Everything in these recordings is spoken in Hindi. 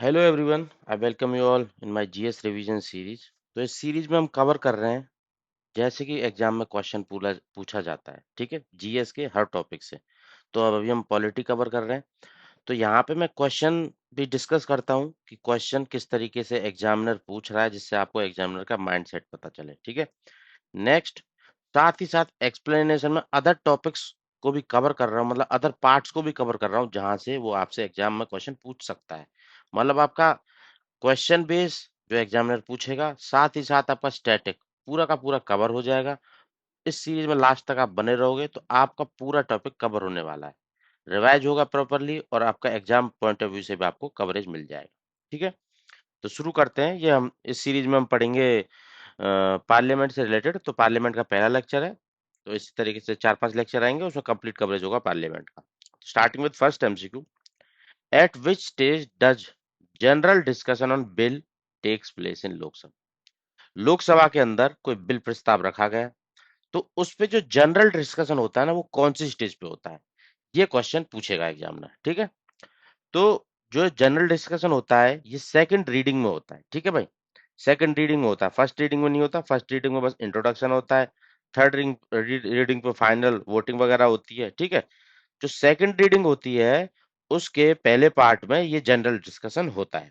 Hello everyone, I welcome you all in my GS revision series. तो इस सीरीज में हम कवर कर रहे हैं जैसे कि एग्जाम में क्वेश्चन पूछा पूछा जाता है, ठीक है, जीएस के हर टॉपिक से। तो अब अभी हम पॉलिटी कवर कर रहे हैं। तो यहाँ पे मैं क्वेश्चन भी डिस्कस करता हूँ कि क्वेश्चन किस तरीके से एग्जामिनर पूछ रहा है, जिससे आपको एग्जामिनर का माइंडसेट पता चले, ठीक है। नेक्स्ट, साथ ही साथ एक्सप्लेनेशन में अदर टॉपिक्स को भी कवर कर रहा हूँ, मतलब अदर पार्ट्स को भी कवर कर रहा हूँ जहां से वो आपसे एग्जाम में क्वेश्चन पूछ सकता है। मतलब आपका क्वेश्चन बेस जो एग्जामिनर पूछेगा, साथ ही साथ आपका स्टैटिक पूरा का पूरा कवर हो जाएगा। इस सीरीज में लास्ट तक आप बने रहोगे तो आपका पूरा टॉपिक कवर होने वाला है, रिवाइज होगा प्रॉपरली और आपका एग्जाम पॉइंट ऑफ व्यू से भी आपको कवरेज मिल जाएगा, ठीक है। तो शुरू करते हैं। ये हम इस सीरीज में हम पढ़ेंगे पार्लियामेंट से रिलेटेड। तो पार्लियामेंट का पहला लेक्चर है। तो इसी तरीके से 4-5 लेक्चर आएंगे, उसमें कंप्लीट कवरेज होगा पार्लियामेंट का। Starting with first MCQ. At which stage does general discussion on bill takes place in Lok Sabha. Lok Sabha के अंदर कोई बिल प्रस्ताव रखा गया, तो उस पे जो जनरल डिस्कशन होता है ना, वो कौन सी स्टेज पे होता है, ये क्वेश्चन पूछेगा एग्जामिनर, ठीक है। तो जो जनरल डिस्कशन होता है ये सेकंड रीडिंग में होता है, ठीक है भाई। सेकंड रीडिंग में होता है, फर्स्ट रीडिंग में नहीं होता। फर्स्ट रीडिंग में बस इंट्रोडक्शन होता है। थर्ड रीडिंग पे फाइनल वोटिंग वगैरह होती है, ठीक है। जो सेकंड रीडिंग होती है उसके पहले पार्ट में ये जनरल डिस्कशन होता है,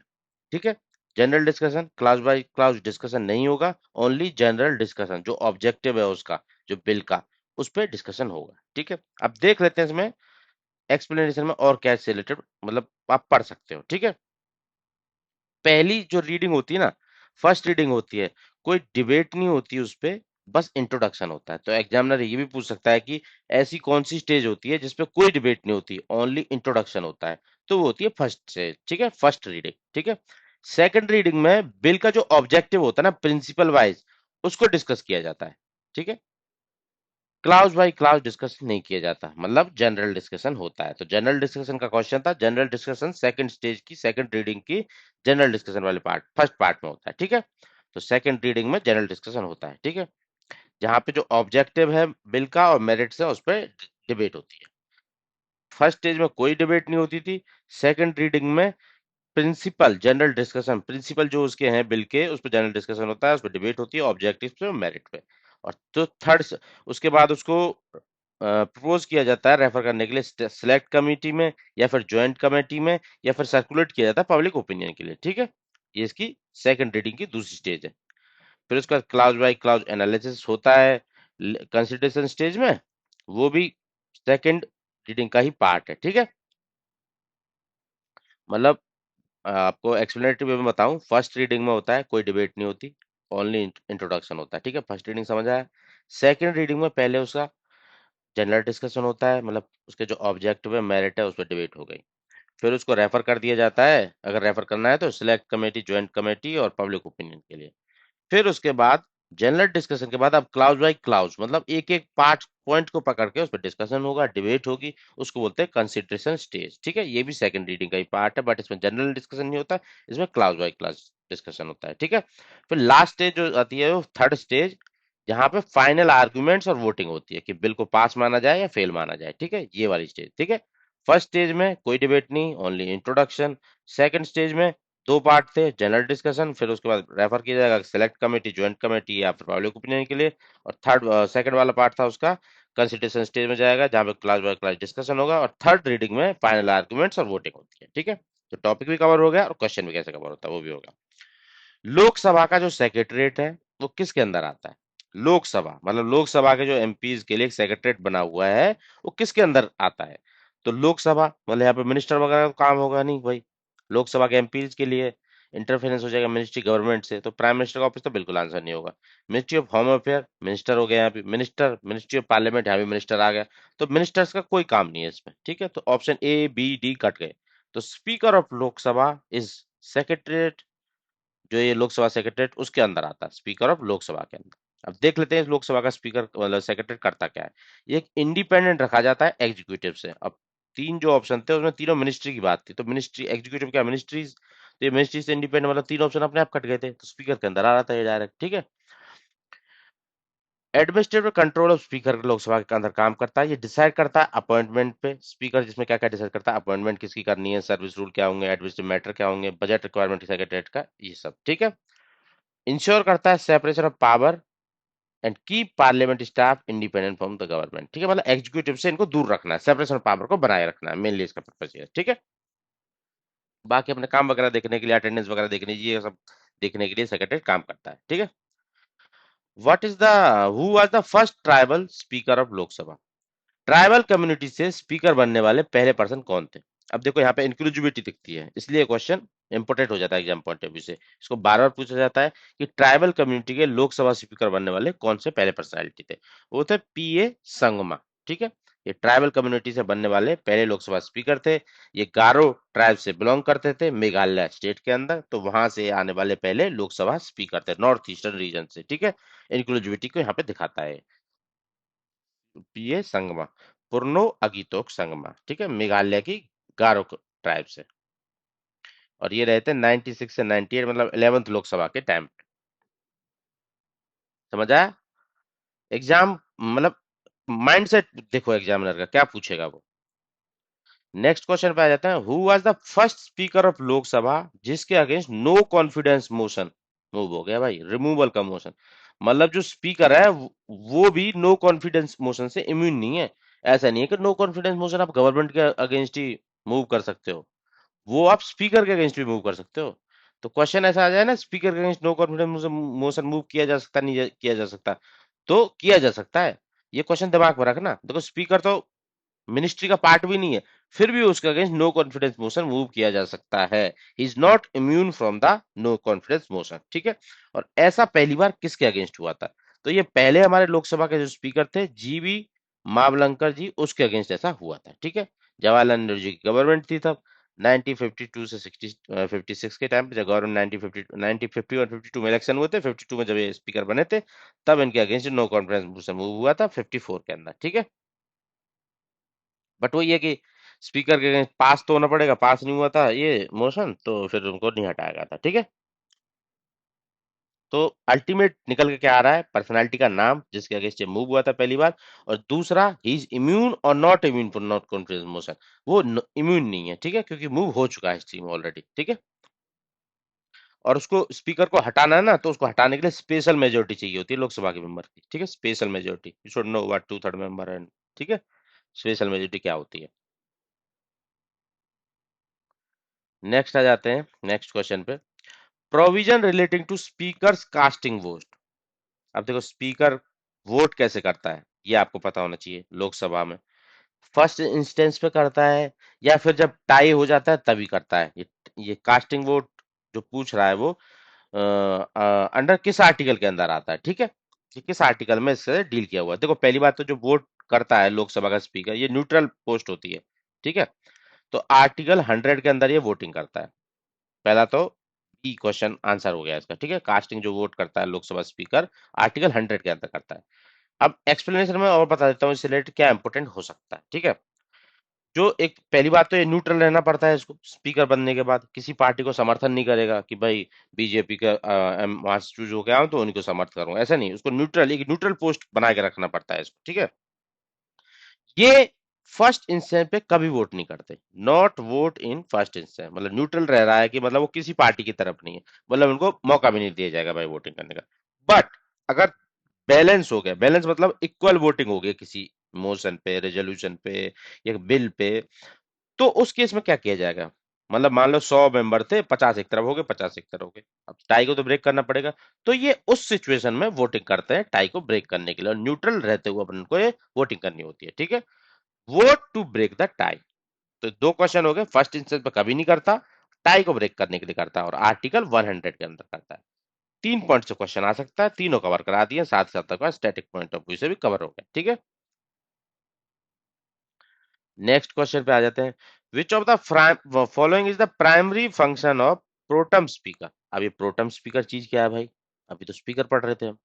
ठीक है। General discussion class by class discussion नहीं होगा, ओनली जनरल डिस्कशन जो ऑब्जेक्टिव है उसका, जो बिल का, उस पर डिस्कशन होगा, ठीक है। अब देख लेते हैं इसमें एक्सप्लेनेशन में और क्या से रिलेटेड मतलब आप पढ़ सकते हो, ठीक है। पहली जो रीडिंग होती है ना, फर्स्ट रीडिंग होती है, कोई डिबेट नहीं होती उस पे, बस इंट्रोडक्शन होता है। तो एग्जामिनर ये भी पूछ सकता है कि ऐसी कौन सी स्टेज होती है जिसपे कोई डिबेट नहीं होती, ओनली इंट्रोडक्शन होता है। तो वो होती है फर्स्ट स्टेज, ठीक है, फर्स्ट रीडिंग, ठीक है। सेकंड रीडिंग में बिल का जो ऑब्जेक्टिव होता है ना, प्रिंसिपल वाइज, उसको डिस्कस किया जाता है, ठीक है। क्लाउज बाय क्लाउज डिस्कस नहीं किया जाता, मतलब जनरल डिस्कशन होता है। तो जनरल डिस्कशन का क्वेश्चन था, जनरल डिस्कशन सेकंड स्टेज की, सेकंड रीडिंग की जनरल डिस्कशन वाले पार्ट फर्स्ट पार्ट में होता है, ठीक है। तो सेकंड रीडिंग में जनरल डिस्कशन होता है, ठीक है, जहां पे जो ऑब्जेक्टिव है बिल का और मेरिट्स है उस पर डिबेट होती है। फर्स्ट स्टेज में कोई डिबेट नहीं होती थी। सेकंड रीडिंग में प्रिंसिपल जनरल डिस्कशन, प्रिंसिपल जो उसके हैं बिल के, उस पर जनरल डिस्कशन होता है, उस पर डिबेट होती है, ऑब्जेक्टिव पे और मेरिट पे। और तो थर्ड, उसके बाद उसको प्रपोज किया जाता है रेफर करने के लिए सिलेक्ट कमेटी में, या फिर ज्वाइंट कमेटी में, या फिर सर्कुलेट किया जाता है पब्लिक ओपिनियन के लिए, ठीक है। ये इसकी सेकंड रीडिंग की दूसरी स्टेज है। फिर उसका क्लाउज बाय क्लाउज एनालिसिस होता है कंसिडरेशन स्टेज में, वो भी सेकंड रीडिंग का ही पार्ट है, ठीक है। मतलब आपको एक्सप्लेनेटरी वे में बताऊं, फर्स्ट रीडिंग में होता है कोई डिबेट नहीं होती, ओनली इंट्रोडक्शन होता है, ठीक है। फर्स्ट रीडिंग समझ आया। सेकंड रीडिंग में पहले उसका जनरल डिस्कशन होता है, मतलब उसके जो ऑब्जेक्टिव है मेरिट है उस पर डिबेट हो गई। फिर उसको रेफर कर दिया जाता है, अगर रेफर करना है तो सिलेक्ट कमेटी, ज्वाइंट कमेटी और पब्लिक ओपिनियन के लिए। फिर उसके बाद जनरल डिस्कशन के बाद अब क्लाउज बाय क्लाउज, मतलब एक एक पार्ट पॉइंट को पकड़ के उस पर डिस्कशन होगा, डिबेट होगी, उसको बोलते हैं कंसिडरेशन स्टेज, ठीक है। ये भी सेकंड रीडिंग का ही पार्ट है, बट इसमें जनरल डिस्कशन नहीं होता, इसमें क्लाउज बाय क्लाउज डिस्कशन होता है, ठीक है। फिर लास्ट स्टेज जो आती है वो थर्ड स्टेज, जहां पे फाइनल आर्गुमेंट्स और वोटिंग होती है कि बिल को पास माना जाए या फेल माना जाए, ठीक है, ये वाली स्टेज, ठीक है। फर्स्ट स्टेज में कोई डिबेट नहीं, ओनली इंट्रोडक्शन। सेकंड स्टेज में दो पार्ट थे, जनरल डिस्कशन, फिर उसके बाद रेफर किया जाएगा सेलेक्ट कमेटी, ज्वाइंट कमेटी या फिर पब्लिक ओपिनियन के लिए। और थर्ड सेकंड वाला पार्ट था उसका कंसिडरेशन स्टेज में जाएगा, जहां पे क्लास बाय क्लास डिस्कशन होगा, और थर्ड रीडिंग में फाइनल आर्गुमेंट्स और वोटिंग होती है, ठीक है। तो टॉपिक भी कवर हो गया और क्वेश्चन भी कैसे कवर होता है वो भी होगा। लोकसभा का जो सेक्रेटरीट है वो किसके अंदर आता है? लोकसभा मतलब लोकसभा के जो एमपीज के लिए एक सेक्रेटरीट बना हुआ है, वो किसके अंदर आता है? तो लोकसभा मतलब यहाँ पे मिनिस्टर वगैरह का काम होगा नहीं भाई, लोकसभा के एमपीज के लिए इंटरफेरेंस हो जाएगा मिनिस्ट्री गवर्नमेंट से, तो प्राइम मिनिस्टर का ऑफिस तो बिल्कुल आंसर नहीं होगा। Ministry of home affair, minister हो गया यहाँ पे मिनिस्टर, मिनिस्ट्री ऑफ पार्लियामेंट, यहाँ भी मिनिस्टर आ गया। तो मिनिस्टर्स का कोई काम नहीं है इसमें, ठीक है। तो option A B D cut गए। तो speaker of Lok Sabha is secretariat, जो ये लोकसभा सेक्रेटरीट उसके अंदर आता है, स्पीकर ऑफ लोकसभा के अंदर। अब देख लेते हैं इस लोकसभा का स्पीकर मतलब सेक्रेटरीट करता क्या है। ये एक इंडिपेंडेंट रखा जाता है एग्जीक्यूटिव से। अब तीन जो ऑप्शन थे उसमें तीनों मिनिस्ट्री की बात थी, तो मिनिस्ट्री एग्जीक्यूटिव क्या मिनिस्ट्रीज, तो ये मिनिस्ट्री से इंडिपेंडेंट, मतलब तीन ऑप्शन अपने आप कट गए थे, तो स्पीकर के अंदर आ रहा था ये डायरेक्ट, ठीक है। Administrative control of speaker Lok Sabha के अंदर काम करता है। ये डिसाइड करता है अपॉइंटमेंट पे स्पीकर, जिसमें क्या क्या डिसाइड करता है, अपॉइंटमेंट किसकी करनी है, सर्विस रूल क्या होंगे, एडमिनिस्ट्रेटिव मैटर क्या होंगे, बजट रिक्वायरमेंट सेक्रेटरीट का, ये सब ठीक है। इंश्योर करता है separation of power and keep parliament staff independent from the government, ठीक है। मतलब एग्जीक्यूटिव से इनको दूर रखना है, सेपरेशन ऑफ पावर को बनाए रखना है, मेनली इसका पर्पज ये है, ठीक है। बाकी अपने काम वगैरह देखने के लिए, अटेंडेंस वगैरह देखने के लिए, ये सब देखने के लिए सेक्रेटरी काम करता है, ठीक है। What is the who was the first tribal speaker of Lok Sabha? Tribal community से स्पीकर बनने वाले पहले पर्सन कौन थे? अब देखो यहाँ पे इंक्लूसिविटी दिखती है, इसलिए क्वेश्चन इंपोर्टेंट हो जाता है एग्जाम पॉइंट ऑफ व्यू से। इसको बार बार पूछा जाता है कि ट्राइबल कम्युनिटी के लोकसभा स्पीकर बनने वाले कौन से पहले पर्सनालिटी थे। वो थे पीए संगमा, ठीक है। ये ट्राइबल कम्युनिटी से बनने वाले पहले लोकसभा स्पीकर थे। ये गारो ट्राइब से बिलोंग करते थे, मेघालय स्टेट के अंदर, तो वहां से आने वाले पहले लोकसभा स्पीकर थे, नॉर्थ ईस्टर्न रीजन से, ठीक है। इंक्लूसिविटी को यहाँ पे दिखाता है। पीए संगमा, पुरनो अगितोक संगमा, ठीक है, मेघालय की गारो ट्राइब से। और ये रहते 96 से 98, मतलब 11th लोकसभा के टाइम पे। समझ आया? एग्जाम मतलब माइंडसेट देखो एग्जामिनर का क्या पूछेगा वो। नेक्स्ट क्वेश्चन पे आ जाता है, who was the first speaker of Lok Sabha जिसके against no confidence motion move हो गया? भाई रिमूवल का मोशन, मतलब जो स्पीकर है वो भी नो कॉन्फिडेंस मोशन से इम्यून नहीं है। ऐसा नहीं है कि नो कॉन्फिडेंस मोशन आप गवर्नमेंट के अगेंस्ट ही मूव कर सकते हो, वो आप स्पीकर के अगेंस्ट भी मूव कर सकते हो। तो क्वेश्चन ऐसा आ जाए ना, स्पीकर के against no confidence motion move किया जा सकता, नहीं किया जा सकता? तो किया जा सकता है। ये क्वेश्चन दिमाग में रखना। देखो स्पीकर तो मिनिस्ट्री का पार्ट भी नहीं है, फिर भी उसके against no confidence motion move किया जा सकता है। He is not immune from the no confidence motion, ठीक है। और ऐसा पहली बार किसके अगेंस्ट हुआ था? तो ये पहले हमारे लोकसभा के जो स्पीकर थे जीवी मावलंकर जी, उसके अगेंस्ट ऐसा हुआ था, ठीक है। जवाहरलाल नेहरू जी की गवर्नमेंट थी तब, 1952 से 56 के टाइम पे, जब गवर्नमेंट 1950 और 52 में इलेक्शन हुए थे, 52 में जब ये स्पीकर बने थे, तब इनके against no confidence motion move हुआ था 54 के अंदर, ठीक है। बट वही है कि स्पीकर के पास तो होना पड़ेगा, पास नहीं हुआ था ये मोशन, तो फिर उनको नहीं हटाया गया था, ठीक है। तो अल्टीमेट निकल के क्या आ रहा है? पर्सनालिटी का नाम जिसके अगेंस्ट ये मूव हुआ था पहली बार, और दूसरा ही इज इम्यून और not immune for not confidence motion, वो इम्यून नहीं है, ठीक है, क्योंकि मूव हो चुका है हिस्ट्री में ऑलरेडी, ठीक है। और उसको स्पीकर को हटाना है ना, तो उसको हटाने के लिए स्पेशल मेजोरिटी चाहिए होती है लोकसभा के मेंबर की, ठीक है। Special majority, you should know what 2/3 member and, ठीक है, स्पेशल मेजोरिटी क्या होती है। नेक्स्ट आ जाते हैं नेक्स्ट क्वेश्चन पे, provision relating to speaker's casting vote. अब देखो स्पीकर वोट कैसे करता है, ये आपको पता होना चाहिए लोकसभा में। फर्स्ट इंस्टेंस पे करता है, या फिर जब टाई हो जाता है तभी करता है। ये कास्टिंग वोट जो पूछ रहा है वो अंडर किस आर्टिकल के अंदर आता है, ठीक है, कि किस आर्टिकल में इससे डील किया हुआ है। देखो पहली बात तो जो वोट करता है लोकसभा का स्पीकर, ये न्यूट्रल पोस्ट होती है, ठीक है। तो आर्टिकल 100 के अंदर ये वोटिंग करता है। पहला तो ई क्वेश्चन आंसर हो गया इसका, ठीक है। कास्टिंग जो वोट करता है लोकसभा स्पीकर, आर्टिकल 100 के अंदर करता है। अब एक्सप्लेनेशन में और बता देता हूँ इससे रिलेटेड क्या इंपोर्टेंट हो सकता है, ठीक है। जो एक पहली बात तो ये न्यूट्रल रहना पड़ता है इसको, स्पीकर बनने के बाद किसी पार्टी को समर्थन नहीं करेगा कि भाई बीजेपी का वहां से चूज होके आऊं तो उन्हीं को समर्थन करूंगा, ऐसा नहीं। उसको न्यूट्रल, एक न्यूट्रल पोस्ट बना के रखना पड़ता है इसको, ठीक है। ये फर्स्ट इंस्टेंस पे कभी वोट नहीं करते, not vote in first instance, मतलब न्यूट्रल रह रहा है कि मतलब वो किसी पार्टी की तरफ नहीं है, मतलब उनको मौका भी नहीं दिया जाएगा भाई वोटिंग करने का। बट अगर बैलेंस हो गया, बैलेंस मतलब इक्वल वोटिंग हो गई किसी मोशन पे, रेजोल्यूशन पे या बिल पे, तो उस केस में क्या किया जाएगा? मतलब मान लो 100 मेंबर थे, 50 एक तरफ हो गए, 50 एक तरफ हो गए, अब टाई को तो ब्रेक करना पड़ेगा। तो ये उस सिचुएशन में वोटिंग करते हैं टाई को ब्रेक करने के लिए, और न्यूट्रल रहते हुए अपन को ये वोटिंग करनी होती है, ठीक है। Vote to break the tie. तो दो क्वेश्चन हो गए, फर्स्ट इंस्टेंस पे कभी नहीं करता, टाई को ब्रेक करने के लिए करता है, और आर्टिकल 100 के अंदर करता है। 3 पॉइंट से क्वेश्चन आ सकता है, तीनों कवर करा दिए, साथ साथ तक स्टैटिक पॉइंट ऑफ व्यू से भी कवर हो गया, ठीक है। नेक्स्ट क्वेश्चन पे आ जाते हैं, which of the following is the primary function of pro tem speaker. अब ये प्रोटम स्पीकर चीज क्या है भाई? अभी तो स्पीकर पढ़ रहे थे हम।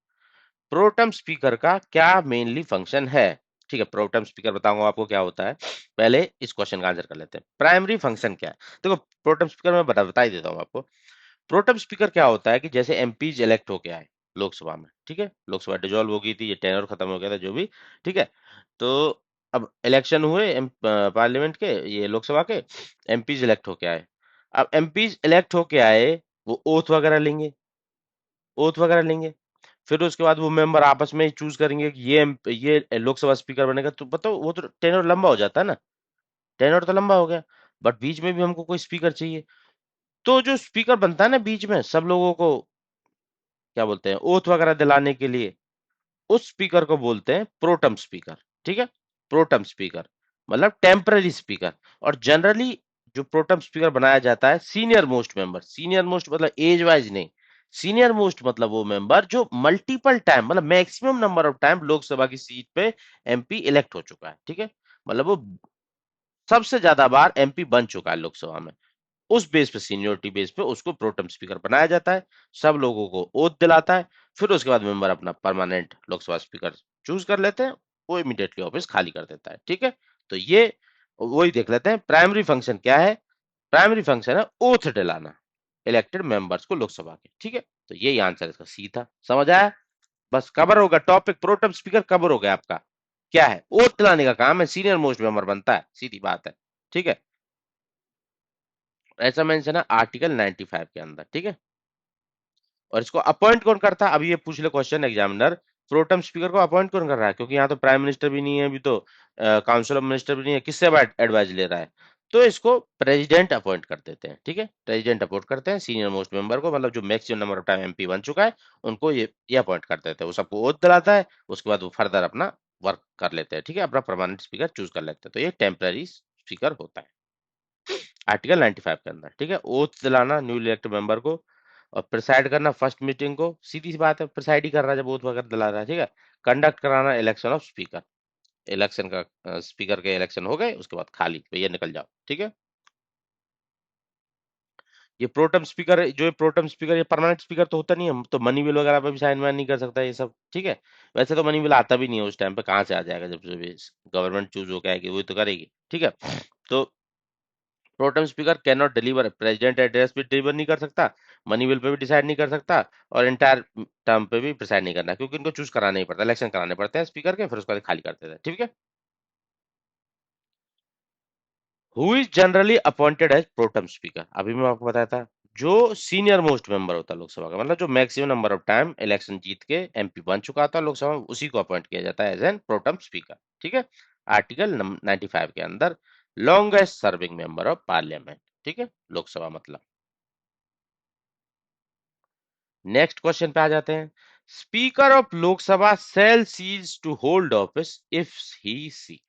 प्रोटम स्पीकर का क्या मेनली फंक्शन है? ठीक है, प्रोटम स्पीकर बताऊंगा आपको क्या होता है, पहले इस क्वेश्चन का आंसर कर लेते हैं। प्राइमरी फंक्शन क्या है? देखो प्रोटम स्पीकर में बता ही देता हूँ आपको। प्रोटम स्पीकर क्या होता है कि जैसे एमपीज इलेक्ट होके आए, लोकसभा में, ठीक है। लोकसभा डिसॉल्व हो गई थी, ये टेन्योर खत्म हो गया था, जो भी, ठीक है। तो अब इलेक्शन हुए पार्लियामेंट के, ये लोकसभा के, एमपीज इलेक्ट होके आए। अब एमपीज इलेक्ट होके आए, वो ओथ वगैरह लेंगे, ओथ वगैरह लेंगे। फिर उसके बाद वो मेंबर आपस में ही चूज करेंगे कि ये लोकसभा स्पीकर बनेगा। तो बताओ, वो तो टेन्योर लंबा हो जाता है ना, टेन्योर तो लंबा हो गया। बट बीच में भी हमको कोई स्पीकर चाहिए। तो जो स्पीकर बनता है ना बीच में, सब लोगों को क्या बोलते हैं, ओथ वगैरह दिलाने के लिए, उस स्पीकर को बोलते हैं प्रोटम स्पीकर, ठीक है। प्रोटम स्पीकर मतलब टेम्पररी स्पीकर। और जनरली जो प्रोटम स्पीकर बनाया जाता है, senior most member, senior most मतलब एज वाइज नहीं, सीनियर मोस्ट मतलब वो मेंबर जो मल्टीपल टाइम, मतलब maximum number of time Lok Sabha की सीट पे एमपी इलेक्ट हो चुका है, ठीक है। मतलब वो सबसे ज्यादा बार एमपी बन चुका है लोकसभा में। उस बेस पे, सीनियोरिटी बेस पे उसको प्रोटेम स्पीकर बनाया जाता है। सब लोगों को ओथ दिलाता है। फिर उसके बाद मेंबर अपना परमानेंट लोकसभा स्पीकर चूज कर लेते हैं। वो इमीडिएटली ऑफिस खाली कर देता है, ठीक है। तो ये वही देख लेते हैं, प्राइमरी फंक्शन क्या है। प्राइमरी फंक्शन है ओथ दिलाना इलेक्टेड मेंबर्स को लोकसभा के, ठीक है। तो यही आंसर इसका सी था। समझ आया? बस कवर होगा टॉपिक, प्रोटेम स्पीकर कवर हो गया आपका। क्या है, ओथ दिलाने का काम है, सीनियर मोस्ट मेंबर बनता है, सीधी बात है, ठीक है। ऐसा मेंशन है आर्टिकल 95 के अंदर, ठीक है। और इसको अपॉइंट कौन करता है, अभी ये पूछ ले क्वेश्चन एग्जामिनर, प्रोटम स्पीकर को अपॉइंट कौन कर रहा है? क्योंकि यहाँ तो प्राइम मिनिस्टर भी नहीं है, अभी तो काउंसिल ऑफ मिनिस्टर भी नहीं है, किससे एडवाइस ले रहा है? तो इसको प्रेसिडेंट अपॉइंट कर देते हैं, ठीक है। प्रेसिडेंट अपॉइंट करते हैं सीनियर मोस्ट मेंबर को, मतलब जो maximum number of time MP बन चुका है, उनको ये अपॉइंट कर देते हैं। वो सबको ओथ दिलाता है, उसके बाद वो फर्दर अपना वर्क कर लेते हैं, ठीक है। अपना परमानेंट स्पीकर चूज कर लेते हैं। तो ये टेम्पररी स्पीकर होता है आर्टिकल 95 के अंदर, ठीक है। ओथ दिलाना न्यू इलेक्टेड मेंबर को, और प्रिसाइड करना फर्स्ट मीटिंग को, सीधी सी बात है, प्रिसाइड ही कर रहा है जब ओथ वगैरह दिला रहा है, ठीक है। कंडक्ट कराना इलेक्शन ऑफ स्पीकर, इलेक्शन का, स्पीकर के इलेक्शन हो गए, उसके बाद खाली भैया निकल जाओ, ठीक है। ये प्रोटम स्पीकर, जो ये प्रोटम स्पीकर, ये परमानेंट स्पीकर तो होता नहीं है, तो मनी बिल वगैरह पे भी साइन वाइन नहीं कर सकता ये सब, ठीक है। वैसे तो मनी बिल आता भी नहीं है उस टाइम पे, कहाँ से आ जाएगा जब जब गवर्नमेंट चूज होकर आएगी, वही तो करेगी, ठीक है। तो pro tem speaker can not deliver, president address भी डिलीवर नहीं कर सकता, मनी बिल पे भी डिसाइड नहीं कर सकता, और इंटायर टर्म पे भी डिसाइड नहीं करना, क्योंकि इनको चूज कराना ही पड़ता है, इलेक्शन कराने पड़ते हैं स्पीकर के, फिर उसके बाद खाली कर देते हैं, ठीक है। Who is generally appointed as pro tem speaker, अभी मैं आपको बताया था, जो सीनियर मोस्ट मेंबर होता है लोकसभा का, मतलब जो maximum number of time election जीत के एमपी बन चुका था लोकसभा में, उसी को अपॉइंट किया जाता है एज एन प्रोटेम स्पीकर, ठीक है। आर्टिकल 95 के अंदर longest serving member of parliament, ठीक है, लोकसभा मतलब। नेक्स्ट क्वेश्चन पे आ जाते हैं। Speaker of Lok Sabha shall cease to hold office if he she.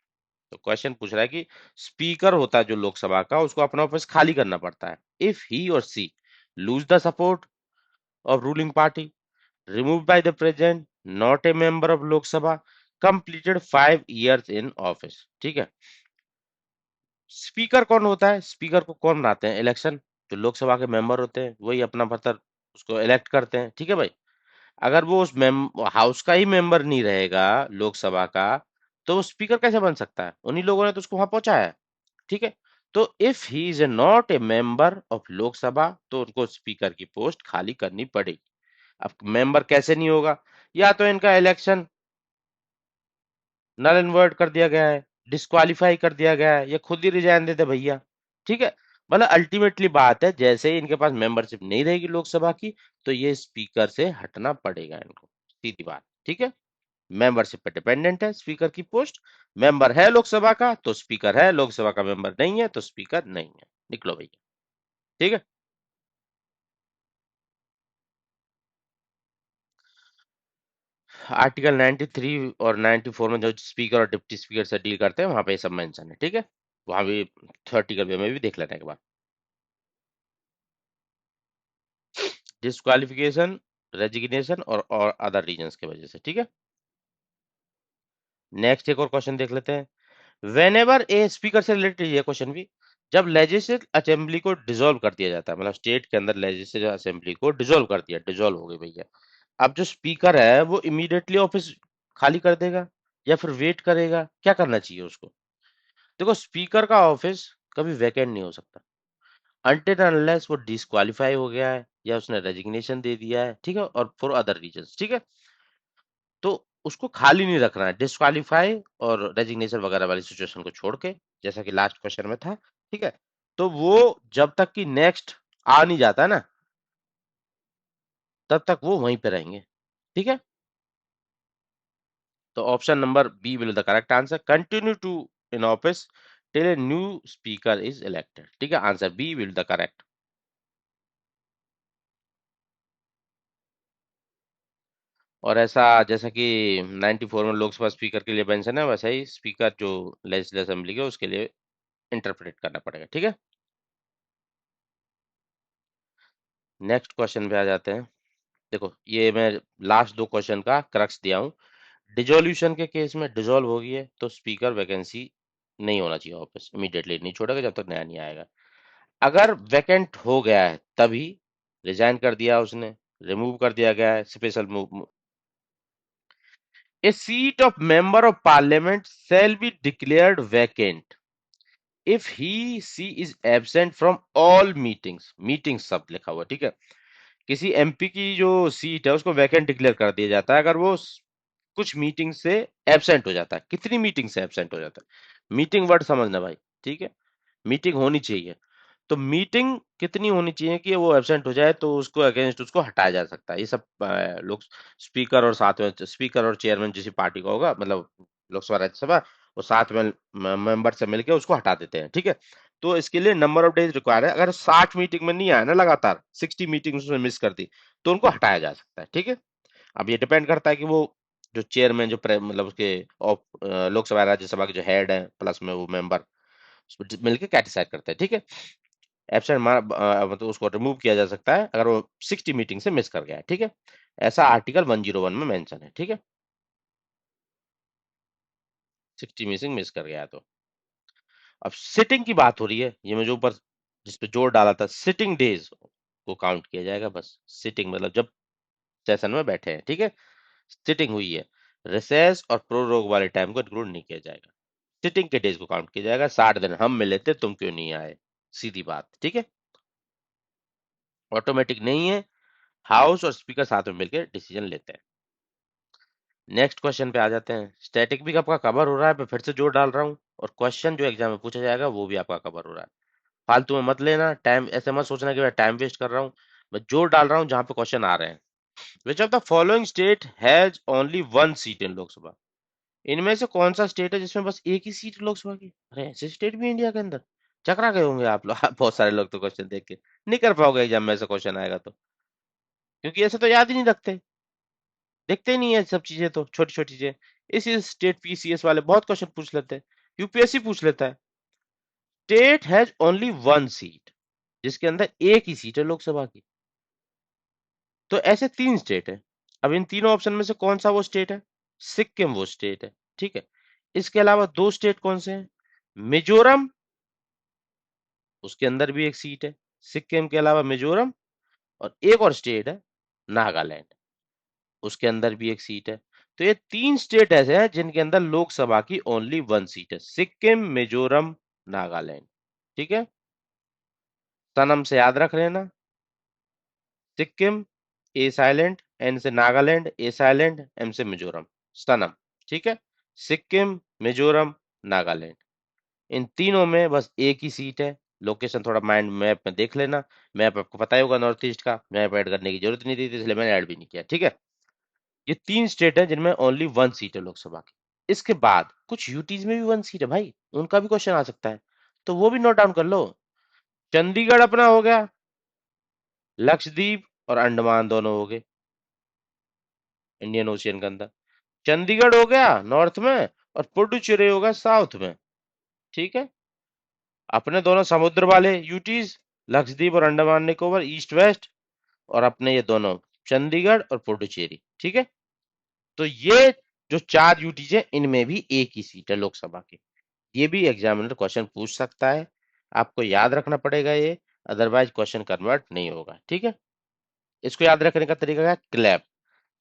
तो क्वेश्चन पूछ रहा है कि स्पीकर होता है जो लोकसभा का, उसको अपना ऑफिस खाली करना पड़ता है इफ ही और she lose the support of ruling party, remove by the president, not a member of Lok Sabha, completed 5 years in office, ठीक है। स्पीकर कौन होता है? स्पीकर को कौन बनाते हैं? इलेक्शन, जो लोकसभा के मेंबर होते हैं वही अपना भरतर उसको इलेक्ट करते हैं, ठीक है भाई। अगर वो उस हाउस का ही मेंबर नहीं रहेगा लोकसभा का, तो वो स्पीकर कैसे बन सकता है? उन्हीं लोगों ने तो उसको वहां पहुंचाया है, ठीक है। तो if he is not a member of Lok Sabha, तो उनको स्पीकर की पोस्ट खाली करनी पड़ेगी। अब मेंबर कैसे नहीं होगा? या तो इनका इलेक्शन नल एंड वॉइड कर दिया गया है, डिस्क्वालीफाई कर दिया गया है, या खुद ही रिजाइन देते भैया, ठीक है। मतलब अल्टीमेटली बात है, जैसे ही इनके पास मेंबरशिप नहीं रहेगी लोकसभा की, तो ये स्पीकर से हटना पड़ेगा इनको, सीधी बात, ठीक है। मेंबरशिप पे डिपेंडेंट है स्पीकर की पोस्ट। मेंबर है लोकसभा का तो स्पीकर है, लोकसभा का मेंबर नहीं है तो स्पीकर नहीं है, निकलो भैया, ठीक है। आर्टिकल 93 और 94 में जो स्पीकर और डिप्टी स्पीकर से डील करते हैं, वहां पे ये सब मेंशन है, ठीक है। वहां भी थ्योरेटिकल वे में भी देख लेना एक बार। डिस्क्वालिफिकेशन, रेजिग्नेशन और अदर रीजंस की वजह से, ठीक है। नेक्स्ट एक और क्वेश्चन देख लेते हैं। वेनेवर ए स्पीकर से रिलेटेड ये क्वेश्चन भी, जब लेजिस्लेटिव असेंबली को डिसॉल्व कर दिया जाता है, मतलब स्टेट के अंदर लेजिस्लेटिव असेंबली को डिसॉल्व कर दिया, डिसॉल्व हो गई भैया, अब जो स्पीकर है वो इमीडिएटली ऑफिस खाली कर देगा या फिर वेट करेगा? क्या करना चाहिए उसको? देखो, स्पीकर का ऑफिस कभी वैकेंट नहीं हो सकता अनटिल अनलेस वो डिस्क्वालीफाई हो गया है, या उसने रेजिग्नेशन दे दिया है, ठीक है, और फॉर अदर रीजंस, ठीक है, तो उसको खाली नहीं रखना है, डिस्क्वालीफाई और रेजिग्नेशन वगैरह वाली सिचुएशन को छोड़ के, जैसा कि लास्ट क्वेश्चन में था, ठीक है। तो वो जब तक कि नेक्स्ट आ नहीं जाता ना, तब तक वो वहीं पे रहेंगे, ठीक है। तो option number B will the correct answer, continue to in office till a new speaker is elected, ठीक है, answer B will the correct. और ऐसा जैसा कि 94 में लोकसभा स्पीकर के लिए मेंशन है, वैसा ही स्पीकर जो लेजिस्लेटिव असेंबली के उसके लिए इंटरप्रेट करना पड़ेगा, ठीक है। नेक्स्ट क्वेश्चन पे आ जाते हैं। देखो ये मैं लास्ट दो क्वेश्चन का क्रक्स दिया हूँ। डिजोल्यूशन के केस में डिजोल्व होगी है तो स्पीकर वैकेंसी नहीं होना चाहिए, ऑफिस इमीडिएटली नहीं छोड़ेगा जब तक नया नहीं आएगा। अगर वैकेंट हो गया है तभी रिजाइन कर दिया उसने, रिमूव कर दिया गया है, special move, a seat of member of parliament shall be declared vacant if he she is absent from all meetings, meetings सब लिखा हुआ, ठीक है। किसी एमपी की जो सीट है उसको वैकेंट डिक्लेयर कर दिया जाता है अगर वो कुछ मीटिंग से एब्सेंट हो जाता है। कितनी मीटिंग से एब्सेंट हो जाता है, मीटिंग वर्ड समझना भाई, ठीक है, मीटिंग होनी चाहिए। तो मीटिंग कितनी होनी चाहिए कि वो एब्सेंट हो जाए तो उसको अगेंस्ट उसको हटाया जा सकता है। ये सब लोग स्पीकर और साथ में स्पीकर और चेयरमैन जिस पार्टी का होगा, मतलब लोकसभा राज्यसभा, वो साथ में मेंबर से मिलकर उसको हटा देते हैं, ठीक है। तो इसके लिए नंबर ऑफ डेज रिक्वायर है। अगर 60 मीटिंग में नहीं आया ना लगातार, 60 मीटिंग उसमें मिस कर दी, तो उनको हटाया जा सकता है, ठीक है। अब ये डिपेंड करता है कि वो जो चेयरमैन जो मतलब उसके लोकसभा राज्यसभा के जो हेड है प्लस में वो मेंबर मिलकर क्या डिसाइड करते हैं, ठीक है। एब्सेंट मतलब उसको रिमूव किया जा सकता है अगर वो 60 मीटिंग से मिस कर गया है, ठीक है। ऐसा आर्टिकल 101 में मेंशन है, ठीक है, 60 मीटिंग मिस कर गया है तो। अब सिटिंग की बात हो रही है, ये मैं जो ऊपर जिस पे जोर डाला था, सिटिंग डेज को काउंट किया जाएगा बस। सिटिंग मतलब जब सेशन में बैठे हैं, ठीक है, सिटिंग हुई है, रिसेस और प्रोरोग वाले टाइम को इंक्लूड नहीं किया जाएगा। सिटिंग के डेज को काउंट किया जाएगा। 60 दिन हम मिले थे, तुम क्यों नहीं आए, सीधी बात, ठीक है। ऑटोमेटिक नहीं है, हाउस और स्पीकर साथ में मिलकर डिसीजन लेते हैं। नेक्स्ट क्वेश्चन पे आ जाते हैं। स्टैटिक भी आपका कवर हो रहा है, मैं फिर से जोर डाल रहा हूँ, और क्वेश्चन जो एग्जाम में पूछा जाएगा वो भी आपका कवर हो रहा है। फालतू में मत लेना टाइम, ऐसे मत सोचना कि मैं टाइम वेस्ट कर रहा हूँ। मैं जोर डाल रहा हूँ जहां पे क्वेश्चन आ रहे हैं। Which of the following state has only one seat in Lok Sabha, इनमें से कौन सा स्टेट है जिसमें बस एक ही सीट है लोकसभा की। अरे ऐसे स्टेट भी इंडिया के अंदर, चकरा गए होंगे आप लोग बहुत सारे लोग तो क्वेश्चन देख के नहीं कर पाओगे एग्जाम में ऐसा क्वेश्चन आएगा तो, क्योंकि ऐसे तो याद ही नहीं रखते, देखते ही नहीं है सब चीजें, तो छोटी छोटी चीजें। इसी स्टेट पीसीएस वाले बहुत क्वेश्चन पूछ लेते हैं, यूपीएससी पूछ लेता है। State has only one seat, जिसके अंदर एक ही सीट है लोकसभा की। तो ऐसे तीन स्टेट है। अब इन तीनों ऑप्शन में से कौन सा वो स्टेट है, सिक्किम वो स्टेट है, ठीक है। इसके अलावा दो स्टेट कौन से हैं, मिजोरम, उसके अंदर भी एक सीट है, सिक्किम के अलावा मिजोरम, और एक और स्टेट है नागालैंड, उसके अंदर भी एक सीट है। तो ये तीन स्टेट ऐसे हैं जिनके अंदर लोकसभा की ओनली वन सीट है, सिक्किम, मिजोरम, नागालैंड, ठीक है। सनम से याद रख लेना, सिक्किम ए साइलेंट, एन से नागालैंड, ए साइलेंट, एम से मिजोरम, सनम, ठीक है। सिक्किम, मिजोरम, नागालैंड, इन तीनों में बस एक ही सीट है। लोकेशन थोड़ा माइंड मैप में देख लेना, मैप आपको पता ही होगा नॉर्थ ईस्ट का, मैप ऐड करने की जरूरत नहीं थी इसलिए मैंने ऐड भी नहीं किया, ठीक है। ये तीन स्टेट है जिनमें ओनली वन सीट है लोकसभा की। इसके बाद कुछ यूटीज में भी वन सीट है भाई, उनका भी क्वेश्चन आ सकता है, तो वो भी नोट डाउन कर लो। चंडीगढ़ अपना हो गया, लक्षद्वीप और अंडमान दोनों हो गए इंडियन ओशियन के अंदर। चंडीगढ़ हो गया नॉर्थ में और पुडुचेरी हो गया साउथ में, ठीक है। अपने दोनों समुद्र वाले यूटीज, लक्षद्वीप और अंडमान निकोबार ईस्ट वेस्ट, और अपने ये दोनों चंडीगढ़ और पुडुचेरी, ठीक है। तो ये जो चार यूटीज है इनमें भी एक ही सीट है लोकसभा की। ये भी एग्जामिनर क्वेश्चन पूछ सकता है, आपको याद रखना पड़ेगा ये, अदरवाइज क्वेश्चन कन्वर्ट नहीं होगा, ठीक है। इसको याद रखने का तरीका है क्लैप,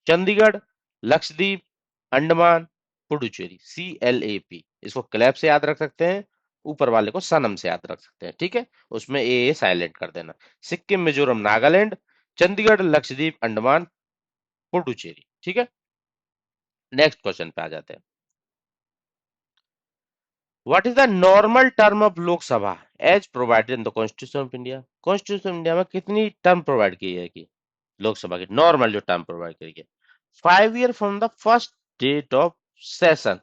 चंडीगढ़, लक्षद्वीप, अंडमान, पुडुचेरी, CLAP, इसको क्लैप से याद रख सकते हैं, ऊपर वाले को सनम से याद रख सकते हैं, ठीक है। उसमें ए साइलेंट कर देना। सिक्किम, मिजोरम, नागालैंड, चंडीगढ़, लक्षद्वीप, अंडमान, पुडुचेरी। ठीक है, नेक्स्ट क्वेश्चन पे आ जाते हैं। What is the normal term of Lok Sabha as provided in the constitution of India? Constitution of India में कितनी टर्म प्रोवाइड की है कि लोकसभा की नॉर्मल जो टर्म प्रोवाइड की है? 5 year from the first date of session.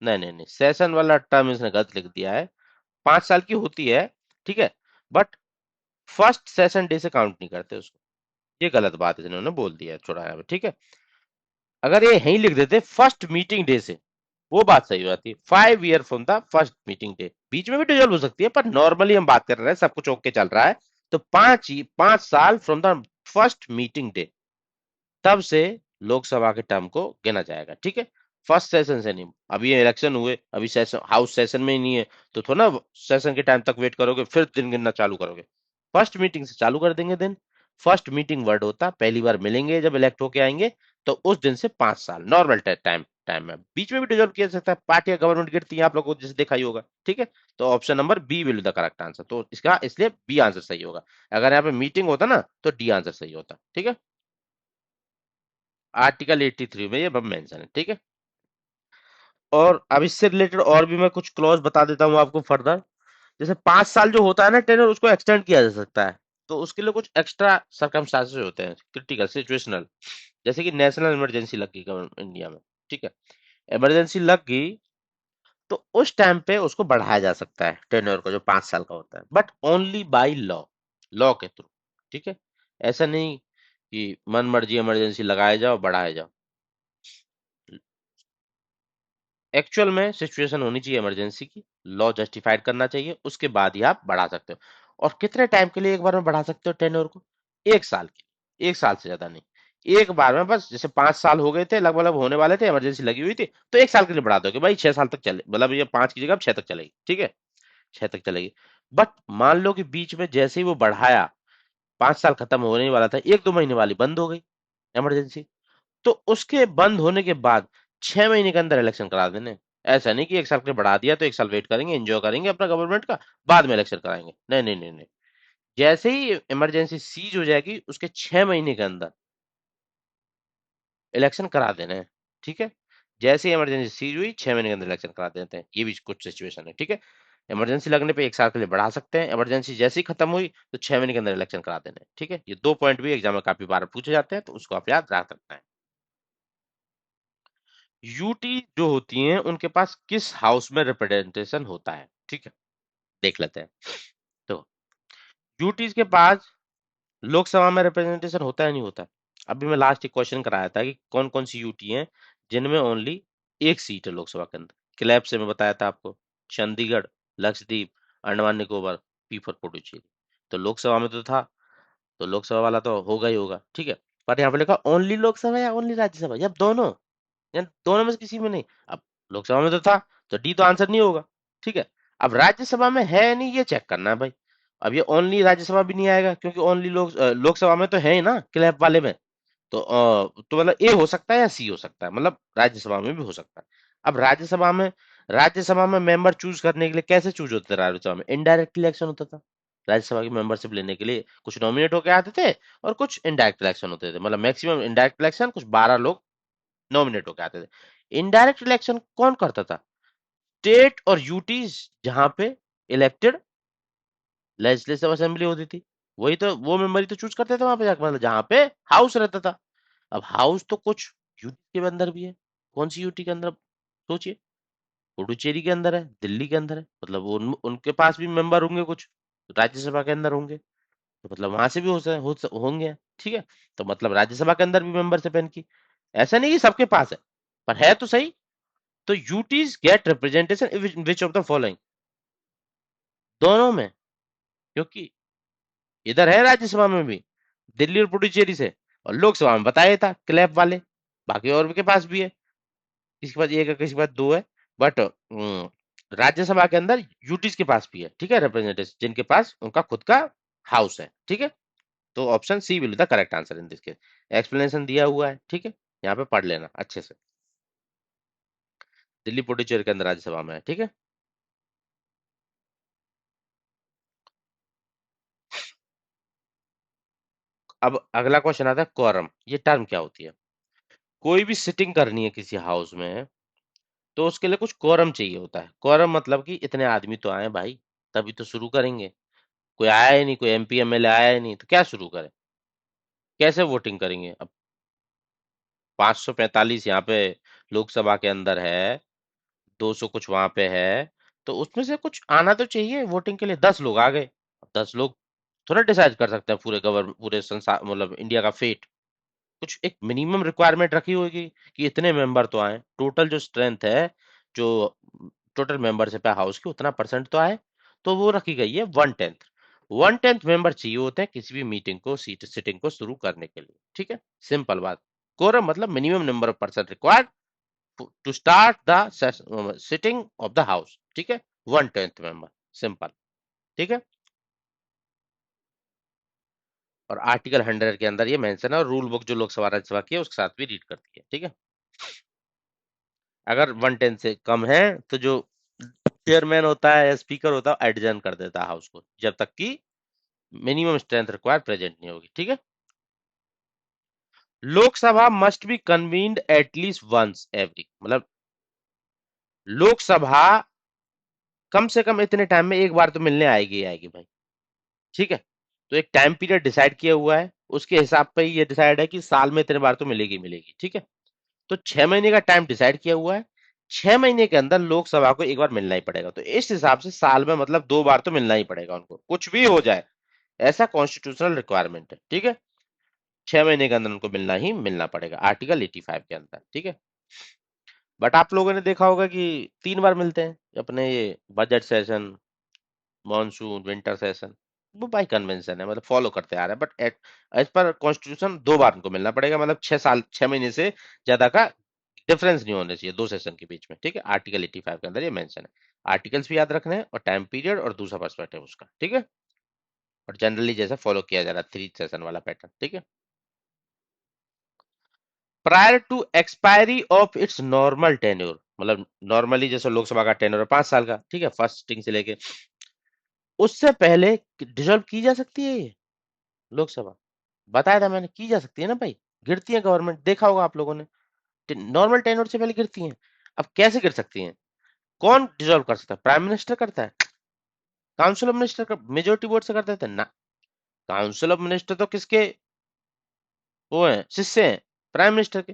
नहीं नहीं नहीं, सेशन वाला टर्म इसने गलत लिख दिया है। 5 साल की होती है, ठीक है, बट फर्स्ट सेशन डे से काउंट नहीं करते उसको। ये गलत बात इन्होंने बोल दिया है, चौराहे में। ठीक है, अगर ये यहीं लिख देते फर्स्ट मीटिंग डे से, वो बात सही हो जाती है। 5 year from the first meeting day, बीच में भी डिजोल्व हो सकती है, पर नॉर्मली हम बात कर रहे हैं, सब कुछ ओके चल रहा है। तो 5 साल from the first meeting day, तब से लोकसभा के टर्म को गिना जाएगा। ठीक है, फर्स्ट सेशन से नहीं। अभी ये इलेक्शन हुए, अभी सेशन हाउस सेशन में ही नहीं है, तो थोड़ा ना सेशन के टाइम तक वेट करोगे फिर दिन गिनना चालू करोगे। फर्स्ट मीटिंग से चालू कर देंगे दिन। फर्स्ट मीटिंग वर्ड होता है पहली बार मिलेंगे जब इलेक्ट होके आएंगे, तो उस दिन से 5 साल नॉर्मल टाइम टाइम में। बीच में भी डिजोल्व किया जा सकता है, पार्टियां गवर्नमेंट गिरती है, आप लोगों को जैसे देखा ही होगा। ठीक है, तो option number B will the correct answer, तो इसका इसलिए बी आंसर सही होगा। अगर यहाँ पे मीटिंग होता ना तो डी आंसर सही होता। ठीक है, आर्टिकल 83 में ये मेंशन है। ठीक है, और अब इससे रिलेटेड और भी मैं कुछ क्लॉज बता देता हूँ आपको फर्दर। जैसे 5 साल जो होता है ना टेनर, उसको एक्सटेंड किया जा सकता है। तो उसके लिए कुछ एक्स्ट्रा सर्कमस्टांसेस होते हैं, क्रिटिकल सिचुएशनल। जैसे कि नेशनल इमरजेंसी लग गई इंडिया में, ठीक है, इमरजेंसी लग गई, तो उस टाइम पे उसको बढ़ाया जा सकता है टेन्योर को, जो 5 साल का होता है, but only by law, law के थ्रू। ठीक है, ऐसा नहीं कि मन मर्जी इमरजेंसी लगाए जाओ बढ़ाए जाओ। एक्चुअल में सिचुएशन होनी चाहिए इमरजेंसी की, लॉ जस्टिफाइड करना चाहिए, उसके बाद ही आप बढ़ा सकते हो। और कितने टाइम के लिए एक बार में बढ़ा सकते हो टेन्योर को? 1 साल के, 1 साल से ज्यादा नहीं। एक बार में बस, जैसे 5 साल हो गए थे लगभग लगभग होने वाले थे, इमरजेंसी लगी हुई थी, तो 1 साल के लिए बढ़ा दो कि भाई 6 साल तक चले, मतलब ये 5 की जगह अब 6 तक चलेगी। ठीक है, 6 तक चलेगी। बट मान लो कि बीच में जैसे ही वो बढ़ाया, 5 साल खत्म होने ही वाला था, 1-2 महीने वाली बंद हो गई इमरजेंसी, तो उसके बंद होने के बाद 6 महीने के अंदर इलेक्शन करा देने। ऐसा नहीं कि 1 साल के लिए बढ़ा दिया तो 1 साल वेट करेंगे, एंजॉय करेंगे अपना गवर्नमेंट का, बाद में इलेक्शन कराएंगे। नहीं नहीं नहीं नहीं, जैसे ही इमरजेंसी सीज हो जाएगी उसके 6 महीने के अंदर इलेक्शन करा देने हैं। ठीक है, जैसे ही इमरजेंसी सीज हुई 6 महीने के अंदर इलेक्शन करा देते हैं। ये भी कुछ सिचुएशन है। ठीक है, इमरजेंसी लगने पे 1 साल के लिए बढ़ा सकते हैं, इमरजेंसी जैसे ही खत्म हुई तो 6 महीने के अंदर इलेक्शन करा देने हैं। ठीक है, ये 2 पॉइंट भी एग्जाम में काफी बार पूछे जाते हैं, तो उसको आप याद रख सकते हैं। यूटी जो होती हैं उनके पास किस हाउस में रिप्रेजेंटेशन होता है? ठीक है, देख लेते हैं। तो यूटीज के पास लोकसभा में रिप्रेजेंटेशन होता है नहीं होता? अभी मैं लास्ट एक क्वेश्चन कराया था कि कौन कौन सी यूटी हैं जिनमें ओनली एक सीट है लोकसभा के अंदर। क्लैब से मैं बताया था आपको, चंडीगढ़, लक्षद्वीप, अंडमान निकोबार, पीपल पुडुचेरी। तो लोकसभा में तो था, तो लोकसभा वाला तो होगा ही होगा। ठीक है, पर यहाँ पे लिखा ओनली लोकसभा या ओनली राज्यसभा, या दोनों, या दोनों में से किसी में नहीं। अब लोकसभा में तो था, तो डी तो आंसर नहीं होगा। ठीक है, अब राज्यसभा में है नहीं, ये चेक करना है भाई। अब ये ओनली राज्यसभा भी नहीं आएगा, क्योंकि ओनली लोकसभा में तो है ही ना क्लैप वाले में। तो मतलब ए हो सकता है या सी हो सकता है, मतलब राज्यसभा में भी हो सकता है। अब राज्यसभा में मेंबर चूज करने के लिए कैसे चूज होते थे? राज्यसभा में इनडायरेक्ट इलेक्शन होता था। राज्यसभा की मेंबरशिप लेने के लिए कुछ नॉमिनेट होके आते थे, और कुछ इनडायरेक्ट इलेक्शन होते थे, मतलब मैक्सिमम इनडायरेक्ट इलेक्शन, कुछ 12 लोग नॉमिनेट होके आते थे। इनडायरेक्ट इलेक्शन कौन करता था? स्टेट और यूटीज, जहां पे इलेक्टेड लेजिस्लेटिव असेंबली होती थी, वही तो, वो मेंबर ही तो चूज करते थे वहां पे जाकर, मतलब जहां पे हाउस रहता था। अब हाउस तो कुछ यूटी के अंदर भी है। कौन सी यूटी के अंदर? सोचिए, पुडुचेरी के अंदर है, दिल्ली के अंदर है, मतलब उनके पास भी मेंबर होंगे कुछ, राज्यसभा के अंदर होंगे, तो मतलब वहां से भी होंगे। ठीक है, तो मतलब राज्यसभा के अंदर भी मेंबरशिप है इनकी। ऐसा नहीं कि सबके पास है, पर है तो सही। तो UTs get representation in which of the following, दोनों में, क्योंकि इधर है राज्यसभा में भी दिल्ली और पुडुचेरी से, और लोकसभा में बताया था क्लैप वाले, बाकी और के पास भी है, किसी के पास एक है किसी के पास दो है, बट राज्यसभा के अंदर यूटीज के पास भी है। ठीक है, रिप्रेजेंटेटिव जिनके पास उनका खुद का हाउस है। ठीक है, तो option C will the correct answer in this case. Explanation दिया हुआ है, ठीक है, यहाँ पे पढ़ लेना अच्छे से। दिल्ली पुडुचेरी के अंदर राज्यसभा में है। ठीक है, अब अगला क्वेश्चन आता है क्वारम। ये टर्म क्या होती है? कोई भी सिटिंग करनी है किसी हाउस में, तो उसके लिए कुछ क्वारम चाहिए होता है। क्वारम मतलब कि इतने आदमी तो आए भाई, तभी तो शुरू करेंगे। कोई आया ही नहीं, कोई एमपी एमएलए आया ही नहीं, तो क्या शुरू करें? कैसे वोटिंग करेंगे? अब 545 यहाँ पे लोकसभा के अंदर है, 200 कुछ वहां पे है, तो उसमें से कुछ आना तो चाहिए वोटिंग के लिए। 10 लोग आ गए, 10 लोग थोड़ा डिसाइड कर सकते हैं पूरे संसार, मतलब इंडिया का फेट। कुछ एक मिनिमम रिक्वायरमेंट रखी होगी कि इतने मेंबर तो आए, टोटल जो स्ट्रेंथ है, जो टोटल मेंबरशिप है हाउस की, उतना परसेंट तो आए। तो वो रखी गई है 1/10। 1/10 मेंबर चाहिए होते हैं किसी भी मीटिंग को, सिटिंग को शुरू करने के लिए। ठीक है, सिंपल बात। कोरम मतलब minimum number of person required to start the sitting of the house. ठीक है, 1/10 मेंबर, सिंपल। ठीक है, और आर्टिकल 100 के अंदर ये मेंशन है, और रूल बुक जो लोकसभा राज्यसभा की है उसके साथ भी रीड करती है। ठीक है, अगर 1/10 से कम है तो जो चेयरमैन होता है या स्पीकर होता है एडजर्न कर देता है हाउस को, जब तक कि मिनिमम स्ट्रेंथ रिक्वायर प्रेजेंट नहीं होगी। ठीक है, Lok Sabha must be convened at least once every, मतलब लोकसभा कम से कम इतने टाइम में एक बार तो मिलने आएगी ही आएगी भाई। ठीक है, तो एक टाइम पीरियड डिसाइड किया हुआ है, उसके हिसाब पे ये डिसाइड है कि साल में इतने बार तो मिलेगी मिलेगी। ठीक है, तो 6 महीने का टाइम डिसाइड किया हुआ है, 6 महीने के अंदर लोकसभा को एक बार मिलना ही पड़ेगा। तो इस हिसाब से साल में मतलब 2 बार तो मिलना ही पड़ेगा उनको, कुछ भी हो जाए, ऐसा कॉन्स्टिट्यूशनल रिक्वायरमेंट है। ठीक है, 6 महीने के अंदर उनको मिलना ही मिलना पड़ेगा, आर्टिकल 85 के अंदर। ठीक है, बट आप लोगों ने देखा होगा कि 3 बार मिलते हैं अपने, ये budget session, monsoon, winter session. वो बाई कन्वेंशन है, मतलब फॉलो करते आ रहे हैं, बट एज पर कॉन्स्टिट्यूशन 2 बार उनको मिलना पड़ेगा, मतलब 6 साल, 6 महीने से ज्यादा का डिफरेंस नहीं होना चाहिए दो सेशन के बीच में। ठीक है, आर्टिकल 85 के अंदर ये मेंशन है। आर्टिकल्स भी याद रखने हैं, और टाइम पीरियड, और दूसरा पर्सपेक्टिव उसका। ठीक है, और जनरली जैसा फॉलो किया जा रहा है 3 सेशन वाला पैटर्न। ठीक है, prior to expiry of its normal tenure, मतलब नॉर्मली जैसे लोकसभा का टेन्योर है 5 साल का। ठीक है, फर्स्ट सिटिंग से लेके, उससे पहले डिसॉल्व की जा सकती है ये लोकसभा। बताया था मैंने, की जा सकती है ना भाई। गिरती है गवर्नमेंट, देखा होगा आप लोगों ने, नॉर्मल टेन्योर से पहले गिरती हैं। अब कैसे गिर सकती हैं? कौन डिसॉल्व कर सकता है? प्राइम मिनिस्टर करता है? काउंसिल ऑफ मिनिस्टर का मेजोरिटी वोट से कर देते हैं ना। काउंसिल ऑफ मिनिस्टर तो किसके वो है, शिष्य हैं? प्राइम मिनिस्टर के।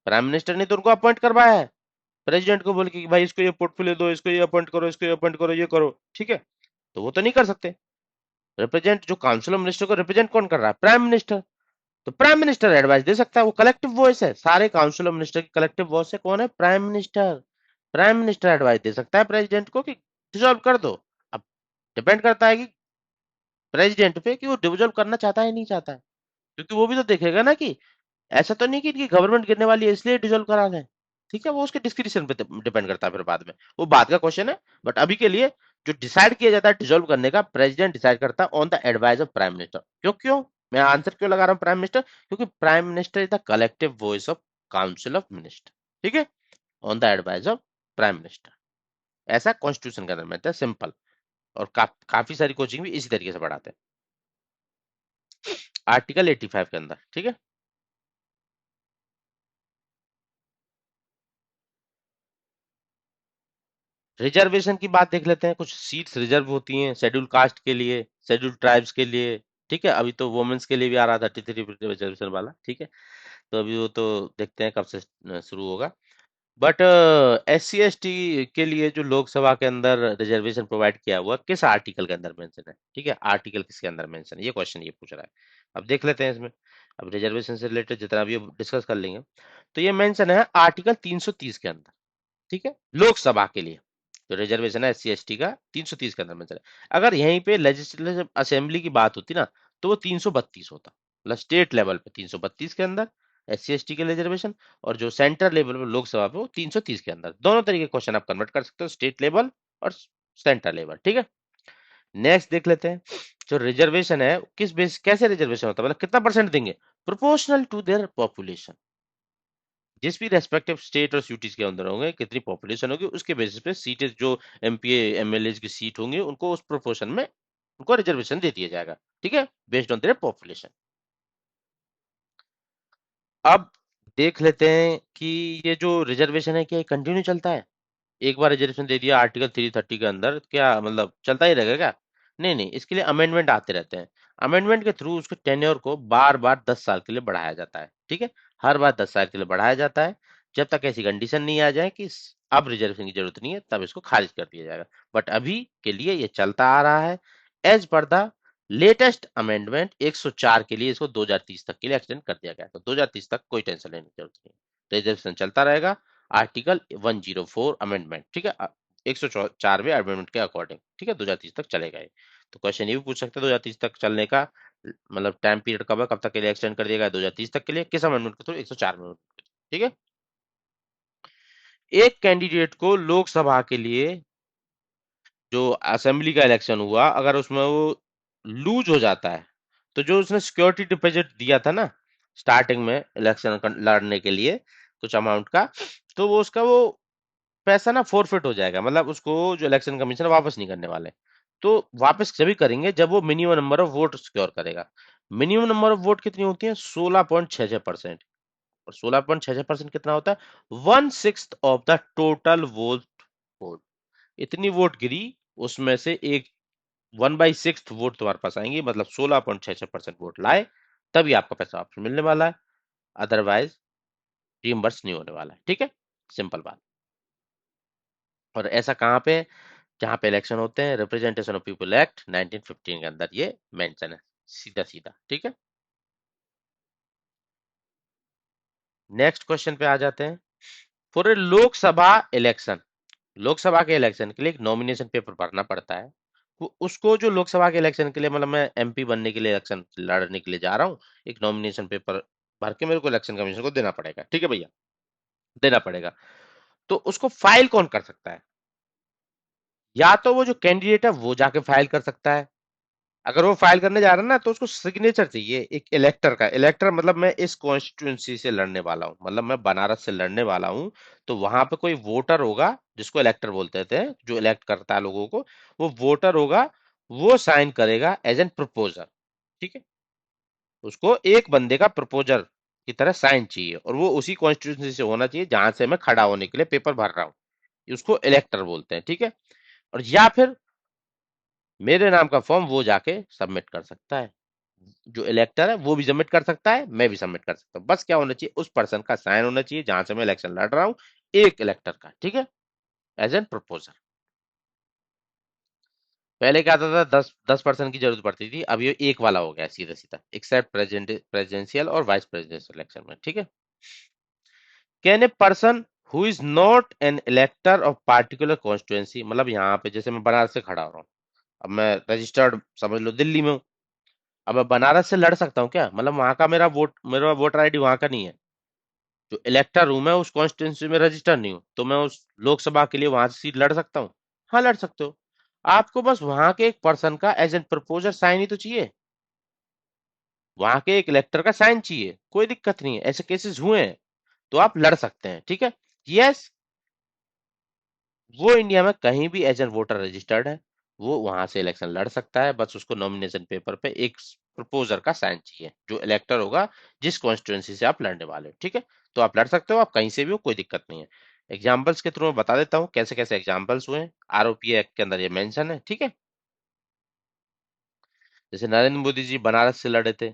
प्राइम मिनिस्टर ने तो उनको अपॉइंट करवाया है, प्रेसिडेंट को बोल के कि भाई इसको ये पोर्टफोलियो दो, इसको ये अपॉइंट करो, इसको ये अपॉइंट करो, ये करो। ठीक है, तो वो तो नहीं कर सकते। रिप्रेजेंट, जो काउंसिल ऑफ मिनिस्टर को रिप्रेजेंट कौन कर रहा है? Prime minister. तो प्राइम मिनिस्टर एडवाइस दे सकता है, वो कलेक्टिव वॉइस है, सारे काउंसिल ऑफ मिनिस्टर की कलेक्टिव वॉइस है, कौन है? Prime minister. Prime minister advice दे सकता है प्रेसिडेंट को कि डिसॉल्व कर दो। अब डिपेंड करता है कि प्रेसिडेंट पे कि वो डिसॉल्व करना चाहता है नहीं चाहता है, क्योंकि वो भी तो देखेगा ना कि ऐसा तो नहीं कि इनकी गवर्नमेंट गिरने वाली है इसलिए डिसॉल्व करा दें। ठीक है, वो उसके डिस्क्रिप्शन पे डिपेंड करता है, फिर बाद में वो बात का क्वेश्चन है। बट अभी के लिए जो डिसाइड किया जाता है डिसॉल्व करने का, प्रेसिडेंट डिसाइड करता है on the advice of prime minister. क्यों क्यों मैं आंसर क्यों लगा रहा हूँ प्राइम मिनिस्टर? क्योंकि prime minister is the collective voice of council of minister. ठीक है, on the advice of prime minister, ऐसा कॉन्स्टिट्यूशन के अंदर में है, सिंपल। और काफी सारी कोचिंग भी इसी तरीके से पढ़ाते हैं, आर्टिकल 85 के अंदर। ठीक है, रिजर्वेशन की बात देख लेते हैं। कुछ सीट्स रिजर्व होती हैं शेड्यूल कास्ट के लिए, शेड्यूल ट्राइब्स के लिए। ठीक है, अभी तो वुमेन्स के लिए भी आ रहा था 33 रिजर्वेशन वाला। ठीक है, तो अभी वो तो देखते हैं कब से शुरू होगा। But S C S T के लिए जो लोकसभा के अंदर रिजर्वेशन प्रोवाइड किया हुआ, किस आर्टिकल के अंदर मेंशन है? ठीक है, आर्टिकल किसके अंदर मेंशन है, ये क्वेश्चन ये पूछ रहा है। अब देख लेते हैं इसमें, अब रिजर्वेशन से रिलेटेड जितना भी डिस्कस कर लेंगे। तो ये मेंशन है आर्टिकल 330 के अंदर। ठीक है, लोकसभा के लिए जो रिजर्वेशन है एस सी एस टी का, 330 के अंदर में चला। अगर यहीं पे लेजिस्लेटिव असेंबली की बात होती ना, तो वो 332 होता, मतलब स्टेट लेवल पे 332 के अंदर एस सी एस टी के रिजर्वेशन, और जो सेंटर लेवल पे लोकसभा पे वो 330 के अंदर। दोनों तरीके क्वेश्चन आप कन्वर्ट कर सकते हो, स्टेट लेवल और सेंटर लेवल। ठीक है, नेक्स्ट देख लेते हैं। जो रिजर्वेशन है किस बेस, कैसे रिजर्वेशन होता है, मतलब कितना परसेंट देंगे? Proportional to their population. जिस भी रेस्पेक्टिव स्टेट और सिटीज के अंदर होंगे, कितनी पॉपुलेशन होगी, उसके बेसिस पे सीटें, जो एमपी एमएलए की सीट होंगी, उनको उस प्रोपोर्शन में उनको रिजर्वेशन दे दिया जाएगा। ठीक है, बेस्ड ऑन देयर पॉपुलेशन। अब देख लेते हैं कि ये जो रिजर्वेशन है क्या ये कंटिन्यू चलता है? एक बार रिजर्वेशन दे दिया आर्टिकल 330 के अंदर, क्या मतलब चलता ही रहेगा क्या? नहीं नहीं, इसके लिए अमेंडमेंट आते रहते हैं। अमेंडमेंट के थ्रू उसको टेन्योर को बार बार 10 साल के लिए बढ़ाया जाता है, ठीक है। हर बार 10 साल के लिए बढ़ाया जाता है, जब तक ऐसी कंडीशन नहीं आ जाए कि अब रिजर्वेशन की जरूरत नहीं है, तब इसको खारिज कर दिया जाएगा। बट अभी के लिए ये चलता आ रहा है। As per the latest amendment 104 के लिए इसको 2030 तक के लिए एक्सटेंड कर दिया गया, तो 2030 तक कोई टेंशन लेने की जरूरत नहीं, रिजर्वेशन चलता रहेगा। आर्टिकल 104 अमेंडमेंट, ठीक है, 104वें अमेंडमेंट के अकॉर्डिंग, ठीक है, 2030 तक चलेगा ये। तो क्वेश्चन ये भी पूछ सकते हैं 2030 तक चलने का मतलब टाइम पीरियड कब है, कब तक के लिए एक्सटेंड कर दिया गया 2030 तक के लिए, किस अमेंडमेंट के थ्रू, 104 में, ठीक है। एक कैंडिडेट को लोकसभा के लिए जो असेंबली का इलेक्शन हुआ, अगर उसमें वो लूज हो जाता है, तो जो उसने सिक्योरिटी डिपॉजिट दिया था ना स्टार्टिंग में इलेक्शन लड़ने के लिए कुछ अमाउंट का, तो वो उसका वो पैसा ना फोरफिट हो जाएगा, मतलब उसको जो इलेक्शन कमीशन वापस नहीं करने वाले। तो वापस तभी करेंगे जब वो minimum number of vote secure करेगा। मिनिमम नंबर ऑफ वोट कितनी होती है? 16.66%। और 16.66% कितना होता है? 1/6 of the total vote. Vote इतनी वोट गिरी, उसमें से एक 1/6 वोट तुम्हारे पास आएंगे, मतलब 16.66% वोट लाए, तभी आपका पैसा वापस मिलने वाला है। अदरवाइज रिइम्बर्स नहीं होने वाला है, ठीक है। सिंपल बात। और ऐसा कहाँ पे? जहां पे इलेक्शन होते हैं, रिप्रेजेंटेशन ऑफ पीपल एक्ट 1915 के अंदर ये मेंशन है, सीधा सीधा, ठीक है। नेक्स्ट क्वेश्चन पे आ जाते हैं। For a Lok Sabha election, Lok Sabha के इलेक्शन के लिए एक नॉमिनेशन पेपर भरना पड़ता है। उसको जो लोकसभा के इलेक्शन के लिए, मतलब मैं एमपी बनने के लिए इलेक्शन लड़ने के लिए जा रहा हूँ, एक नॉमिनेशन पेपर भर के मेरे को इलेक्शन कमीशन को देना पड़ेगा, ठीक है भैया, देना पड़ेगा। तो उसको फाइल कौन कर सकता है? या तो वो जो कैंडिडेट है वो जाके फाइल कर सकता है। अगर वो फाइल करने जा रहा है ना, तो उसको सिग्नेचर चाहिए एक इलेक्टर का। इलेक्टर मतलब मैं इस कॉन्स्टिट्यूंसी से लड़ने वाला हूँ, मतलब मैं बनारस से लड़ने वाला हूँ, तो वहां पे कोई वोटर होगा जिसको इलेक्टर बोलते थे, जो इलेक्ट करता है लोगों को, वो वोटर होगा, वो साइन करेगा एज एन प्रपोजर, ठीक है। उसको एक बंदे का प्रपोजर की तरह साइन चाहिए, और वो उसी कॉन्स्टिट्यूंसी से होना चाहिए जहां से मैं खड़ा होने के लिए पेपर भर रहा हूँ, उसको इलेक्टर बोलते हैं, ठीक है। और या फिर मेरे नाम का फॉर्म वो जाके सबमिट कर सकता है, जो इलेक्टर है वो भी सबमिट कर सकता है, मैं भी सबमिट कर सकता हूँ। बस क्या होना चाहिए? उस पर्सन का साइन होना चाहिए जहां से मैं इलेक्शन लड़ रहा हूँ, एक इलेक्टर का, ठीक है, एज एन प्रपोजर। पहले क्या आता था? 10% की जरूरत पड़ती थी, अब ये एक वाला हो गया सीधा सीधा, एक्सेप्ट प्रेसिडेंशियल और वाइस प्रेसिडेंशियल इलेक्शन में, ठीक है। Can a person who is not an इलेक्टर of particular constituency, मतलब यहाँ पे जैसे मैं बनारस से खड़ा हो रहा हूँ, अब मैं रजिस्टर्ड समझ लो दिल्ली में हूँ, अब मैं बनारस से लड़ सकता हूँ क्या? मतलब वहां का मेरा वोटर आईडी वहां का नहीं है, जो इलेक्टर हूं मैं उस कॉन्स्टिट्यूंसी में रजिस्टर नहीं हूँ, तो मैं उस लोकसभा के लिए वहां से सीट लड़ सकता हूँ? हाँ, लड़ सकते हो। आपको बस वहां के एक पर्सन का एज एन प्रपोजर साइन ही तो चाहिए, वहां के एक इलेक्टर का साइन चाहिए, कोई दिक्कत नहीं है, ऐसे केसेस हुए हैं, तो आप लड़ सकते हैं, ठीक है। यस, वो इंडिया में कहीं भी एज एन वोटर रजिस्टर्ड है, वो वहां से इलेक्शन लड़ सकता है, बस उसको नॉमिनेशन पेपर पे एक प्रपोजर का साइन चाहिए, जो इलेक्टर होगा जिस कॉन्स्टिट्यूंसी से आप लड़ने वाले हो, ठीक है। तो आप लड़ सकते हो, आप कहीं से भी हो, कोई दिक्कत नहीं है। एग्जाम्पल्स के थ्रू मैं बता देता हूँ कैसे कैसे एग्जाम्पल्स हुए हैं, आरओपी एक्ट के अंदर ये मेंशन है, ठीक है। जैसे नरेंद्र मोदी जी बनारस से लड़े थे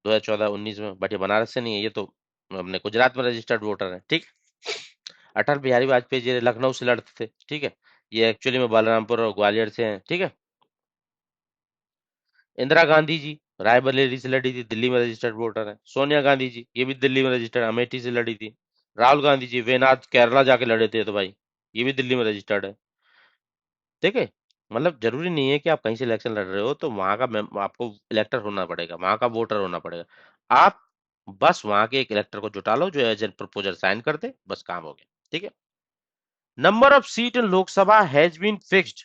2014-19 में, बट ये बनारस से नहीं है, ये तो अपने गुजरात में रजिस्टर्ड वोटर है, ठीक। अटल बिहारी वाजपेयी जी लखनऊ से लड़ते थे, ठीक है, ये एक्चुअली में बलरामपुर और ग्वालियर से हैं, ठीक है। इंदिरा गांधी जी रायबरेली से लड़ी थी, दिल्ली में रजिस्टर्ड वोटर है। सोनिया गांधी जी ये भी दिल्ली में रजिस्टर्ड, अमेठी से लड़ी थी। राहुल गांधी जी वेनाथ केरला जाके लड़े थे, तो भाई ये भी दिल्ली में रजिस्टर्ड है, ठीक है। मतलब जरूरी नहीं है कि आप कहीं से इलेक्शन लड़ रहे हो तो वहां का आपको इलेक्टर होना पड़ेगा, वहां का वोटर होना पड़ेगा। आप बस वहां के एक इलेक्टर को जुटा लो जो एज ए प्रपोजल साइन कर दे, बस काम हो गया, ठीक है। Number of seat in Lok Sabha has been fixed,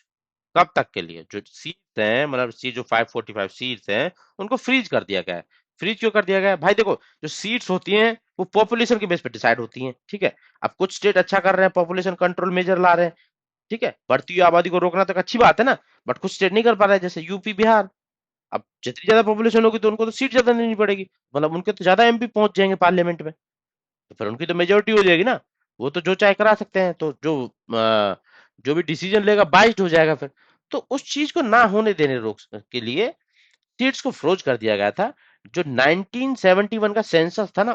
कब तक के लिए? जो सीट्स हैं, मतलब सीट जो 545 सीट्स हैं, उनको फ्रीज कर दिया गया है। फ्रीज क्यों कर दिया गया है भाई? देखो, जो सीट्स होती हैं वो पॉपुलेशन के बेस पे डिसाइड होती हैं, ठीक है। अब कुछ स्टेट अच्छा कर रहे हैं, पॉपुलेशन कंट्रोल मेजर ला रहे हैं, ठीक है, बढ़ती हुई आबादी को रोकना तो एक अच्छी बात है ना, बट कुछ स्टेट नहीं कर पा रहे हैं, जैसे यूपी बिहार, अब जितनी ज्यादा पॉपुलेशन होगी तो उनको तो सीट ज्यादा लेनी पड़ेगी, मतलब उनके तो ज्यादा एमपी पहुंच जाएंगे पार्लियामेंट में, तो फिर उनकी तो मेजोरिटी हो जाएगी ना, वो तो जो चाहे करा सकते हैं, तो जो भी डिसीजन लेगा बाइस्ड हो जाएगा फिर। तो उस चीज को ना होने देने रोक के लिए सीट्स को फ्रोज कर दिया गया था। जो 1971 का सेंसस था ना,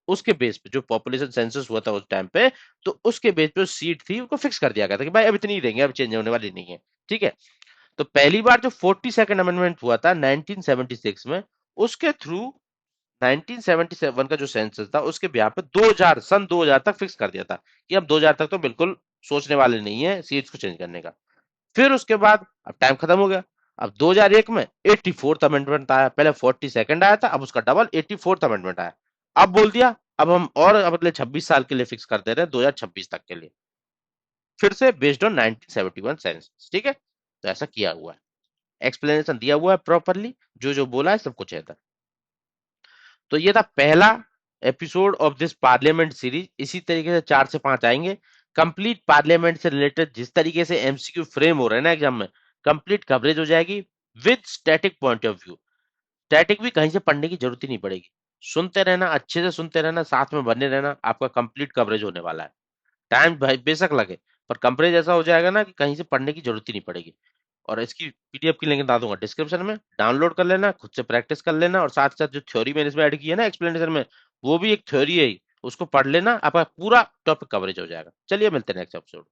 उसके बेस पे जो पॉपुलेशन सेंसस हुआ था उस टाइम पे, तो उसके बेस पे जो सीट थी उनको फिक्स कर दिया गया था कि भाई अब इतनी ही देंगे, अब चेंज होने वाली नहीं है। ठीक है। तो पहली बार जो 42nd अमेंडमेंट हुआ था 1976 में, उसके थ्रू 1977 का जो सेंसस था उसके ब्याह पे 2000 तक फिक्स कर दिया था कि अब 2000 तक तो बिल्कुल सोचने वाले नहीं है सीट्स को चेंज करने का। फिर उसके बाद अब टाइम खत्म हो गया। अब 2001 में 84th अमेंडमेंट आया, पहले 42nd आया था, अब उसका डबल 84th अमेंडमेंट आया। अब बोल दिया अब हम और अब अगले 26 साल के लिए फिक्स कर दे रहे हैं, 2026 तक के लिए, फिर से बेस्ड ऑन 1971 सेंसस। ठीक है, तो ऐसा किया हुआ है, एक्सप्लेनेशन दिया हुआ है प्रॉपरली, जो जो बोला है सब कुछ है इधर। तो ये था पहला episode of this parliament series. इसी तरीके से 4 से 5 आएंगे, कंप्लीट पार्लियामेंट से रिलेटेड, जिस तरीके से एमसीक्यू फ्रेम हो रहे हैं ना एग्जाम में, कंप्लीट कवरेज हो जाएगी with static point of view. Static भी कहीं से पढ़ने की जरूरत ही नहीं पड़ेगी, सुनते रहना, अच्छे से सुनते रहना, साथ में बने रहना, आपका कंप्लीट कवरेज होने वाला है। टाइम भाई बेशक लगे, पर कवरेज ऐसा हो जाएगा ना कि कहीं से पढ़ने की जरूरत ही नहीं पड़ेगी। और इसकी पीडीएफ की लिंक बता दूंगा डिस्क्रिप्शन में, डाउनलोड कर लेना, खुद से प्रैक्टिस कर लेना, और साथ साथ जो थ्योरी मैंने इसमें ऐड की है ना एक्सप्लेनेशन में, वो भी एक थ्योरी है ही, उसको पढ़ लेना, आपका पूरा टॉपिक कवरेज हो जाएगा। चलिए मिलते हैं नेक्स्ट एपिसोड।